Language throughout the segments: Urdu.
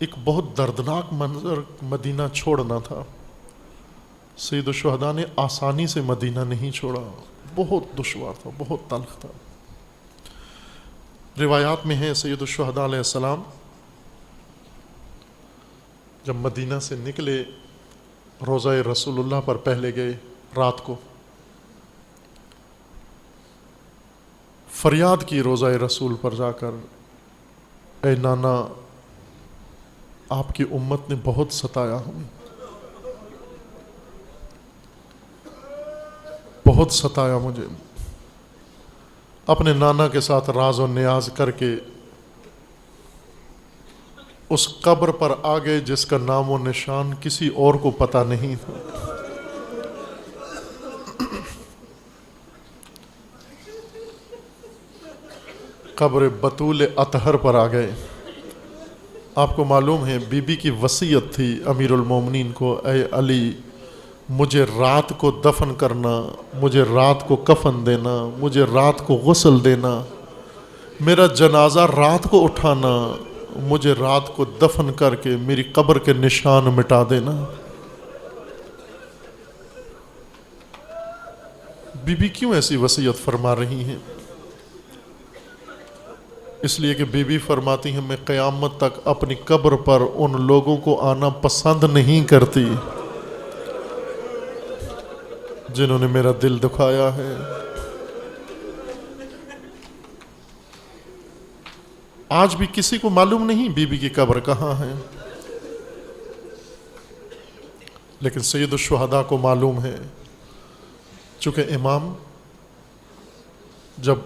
ایک بہت دردناک منظر مدینہ چھوڑنا تھا. سید الشہداء نے آسانی سے مدینہ نہیں چھوڑا، بہت دشوار تھا، بہت تلخ تھا. روایات میں ہے سید الشہداء علیہ السلام جب مدینہ سے نکلے روضہ رسول اللہ پر پہلے گئے رات کو، فریاد کی روضہ رسول پر جا کر، اے نانا آپ کی امت نے بہت ستایا ہمیں، بہت ستایا مجھے. اپنے نانا کے ساتھ راز و نیاز کر کے اس قبر پر آ گئے جس کا نام و نشان کسی اور کو پتہ نہیں تھا. قبر بطول اطہر پر آ گئے. آپ کو معلوم ہے بی بی کی وصیت تھی امیر المومنین کو، اے علی مجھے رات کو دفن کرنا، مجھے رات کو کفن دینا، مجھے رات کو غسل دینا، میرا جنازہ رات کو اٹھانا، مجھے رات کو دفن کر کے میری قبر کے نشان مٹا دینا. بی بی کیوں ایسی وصیت فرما رہی ہیں؟ اس لیے کہ بی بی فرماتی ہیں میں قیامت تک اپنی قبر پر ان لوگوں کو آنا پسند نہیں کرتی جنہوں نے میرا دل دکھایا ہے. آج بھی کسی کو معلوم نہیں بی بی کی قبر کہاں ہے، لیکن سید الشہداء کو معلوم ہے. چونکہ امام جب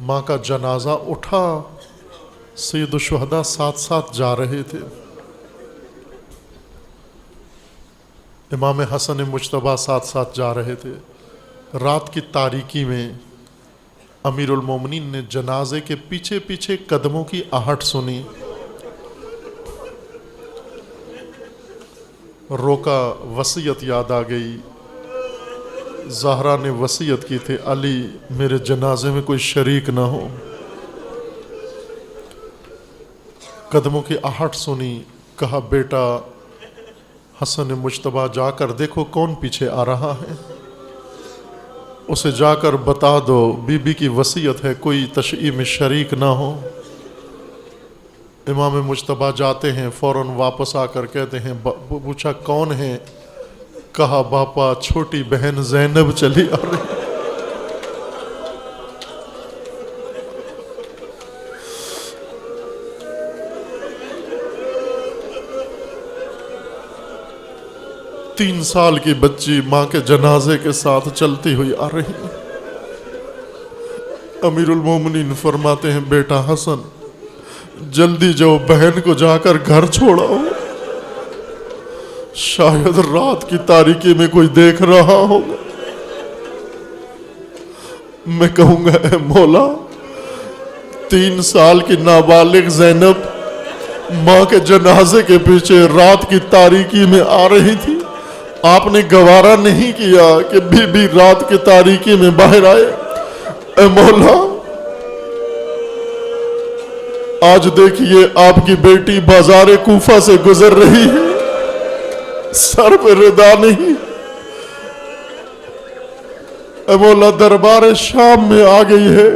ماں کا جنازہ اٹھا سید الشہداء ساتھ ساتھ جا رہے تھے. امام حسن مجتبیٰ ساتھ ساتھ جا رہے تھے. رات کی تاریکی میں امیر المومنین نے جنازے کے پیچھے پیچھے قدموں کی آہٹ سنی، روکا، وصیت یاد آ گئی. زہرا نے وصیت کی تھی علی میرے جنازے میں کوئی شریک نہ ہو. قدموں کی آہٹ سنی، کہا بیٹا حسن مجتبیٰ جا کر دیکھو کون پیچھے آ رہا ہے، اسے جا کر بتا دو بی بی کی وصیت ہے کوئی تشییع میں شریک نہ ہو. امام مجتبیٰ جاتے ہیں، فوراً واپس آ کر کہتے ہیں پوچھا کون ہے؟ کہا باپا چھوٹی بہن زینب چلی آ رہی. تین سال کی بچی ماں کے جنازے کے ساتھ چلتی ہوئی آ رہی. امیر المومنین فرماتے ہیں بیٹا حسن جلدی جاؤ بہن کو جا کر گھر چھوڑاؤ، شاید رات کی تاریکی میں کوئی دیکھ رہا ہوگا. میں کہوں گا اے مولا 3 سال کی نابالغ زینب ماں کے جنازے کے پیچھے رات کی تاریکی میں آ رہی تھی، آپ نے گوارا نہیں کیا کہ بی بی رات کی تاریکی میں باہر آئے. اے مولا آج دیکھیے آپ کی بیٹی بازار کوفہ سے گزر رہی ہے، سر پہ ردا نہیں. اے مولا دربار شام میں آ گئی ہے،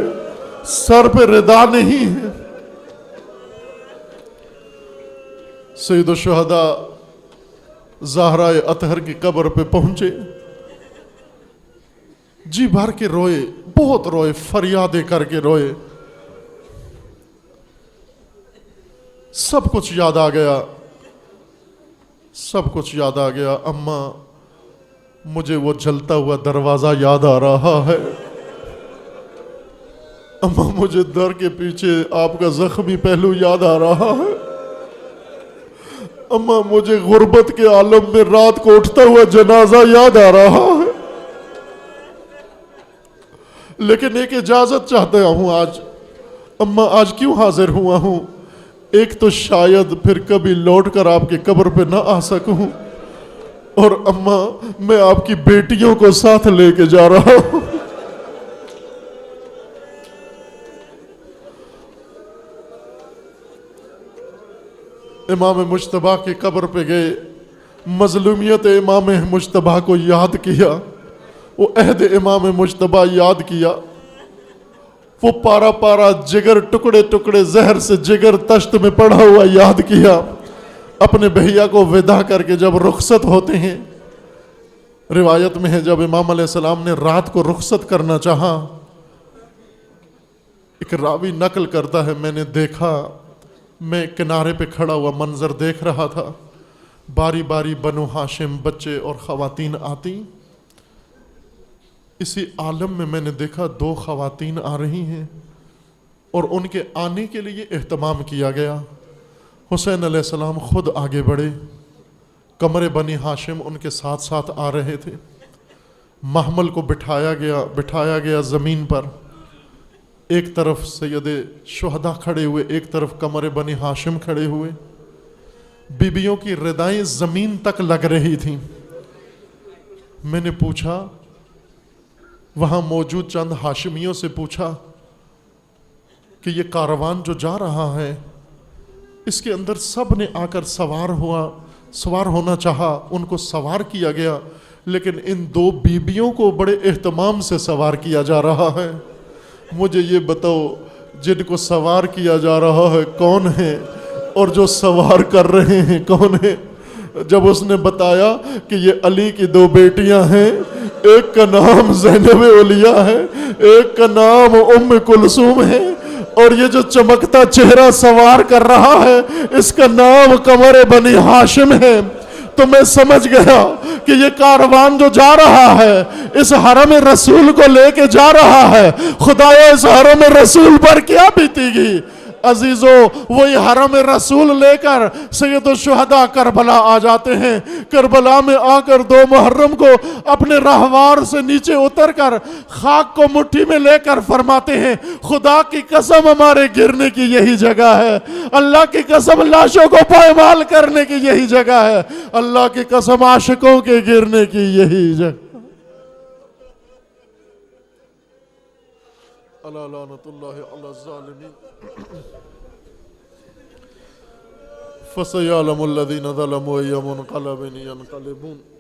سر پہ ردا نہیں ہے. سید الشہداء زہرا اطہر کی قبر پہ پہنچے، جی بھر کے روئے، بہت روئے، فریادیں کر کے روئے. سب کچھ یاد آ گیا، سب کچھ یاد آ گیا. اماں مجھے وہ جلتا ہوا دروازہ یاد آ رہا ہے، اماں مجھے در کے پیچھے آپ کا زخمی پہلو یاد آ رہا ہے، اماں مجھے غربت کے عالم میں رات کو اٹھتا ہوا جنازہ یاد آ رہا ہے. لیکن ایک اجازت چاہتا ہوں آج، اماں آج کیوں حاضر ہوا ہوں؟ ایک تو شاید پھر کبھی لوٹ کر آپ کی قبر پہ نہ آ سکوں، اور اماں میں آپ کی بیٹیوں کو ساتھ لے کے جا رہا ہوں. امام مجتبیٰ کی قبر پہ گئے، مظلومیت امام مجتبیٰ کو یاد کیا، وہ عہد امام مجتبیٰ یاد کیا، وہ پارا پارا جگر ٹکڑے ٹکڑے زہر سے جگر تشت میں پڑا ہوا یاد کیا، اپنے بھیا کو وداع کر کے جب رخصت ہوتے ہیں، روایت میں ہے جب امام علیہ السلام نے رات کو رخصت کرنا چاہا، ایک راوی نقل کرتا ہے میں نے دیکھا، میں کنارے پہ کھڑا ہوا منظر دیکھ رہا تھا، باری باری بنو ہاشم بچے اور خواتین آتی، اسی عالم میں نے دیکھا 2 خواتین آ رہی ہیں اور ان کے آنے کے لیے اہتمام کیا گیا۔ حسین علیہ السلام خود آگے بڑھے، کمرے بنی ہاشم ان کے ساتھ ساتھ آ رہے تھے، محمل کو بٹھایا گیا زمین پر، ایک طرف سید شہداء کھڑے ہوئے، ایک طرف کمرے بنی ہاشم کھڑے ہوئے، بیبیوں کی ردائیں زمین تک لگ رہی تھیں۔ میں نے پوچھا، وہاں موجود چند ہاشمیوں سے پوچھا کہ یہ کاروان جو جا رہا ہے اس کے اندر سب نے آ کر سوار ہونا چاہا، ان کو سوار کیا گیا، لیکن ان 2 بیبیوں کو بڑے اہتمام سے سوار کیا جا رہا ہے، مجھے یہ بتاؤ جن کو سوار کیا جا رہا ہے کون ہے اور جو سوار کر رہے ہیں کون ہے؟ جب اس نے بتایا کہ یہ علی کی 2 بیٹیاں ہیں، ایک کا نام زینب اولیاء ہے، ایک کا نام ام کلثوم ہے، اور یہ جو چمکتا چہرہ سوار کر رہا ہے اس کا نام قمر بنی ہاشم ہے، تو میں سمجھ گیا کہ یہ کاروان جو جا رہا ہے اس حرم رسول کو لے کے جا رہا ہے، خدایا اس حرم رسول پر کیا بیتی گی؟ عزیزو وہی حرم رسول لے کر سید الشہداء کربلا آ جاتے ہیں، کربلا میں آ کر 2 محرم کو اپنے راہوار سے نیچے اتر کر خاک کو مٹھی میں لے کر فرماتے ہیں خدا کی قسم ہمارے گرنے کی یہی جگہ ہے، اللہ کی قسم لاشوں کو پائمال کرنے کی یہی جگہ ہے، اللہ کی قسم عاشقوں کے گرنے کی یہی جگہ۔ اللہ لعنت اللہ علی الظالمین۔ فَسَيَعْلَمُ الَّذِينَ ظَلَمُوا أَيَّ مُنْقَلَبٍ يَنْقَلِبُونَ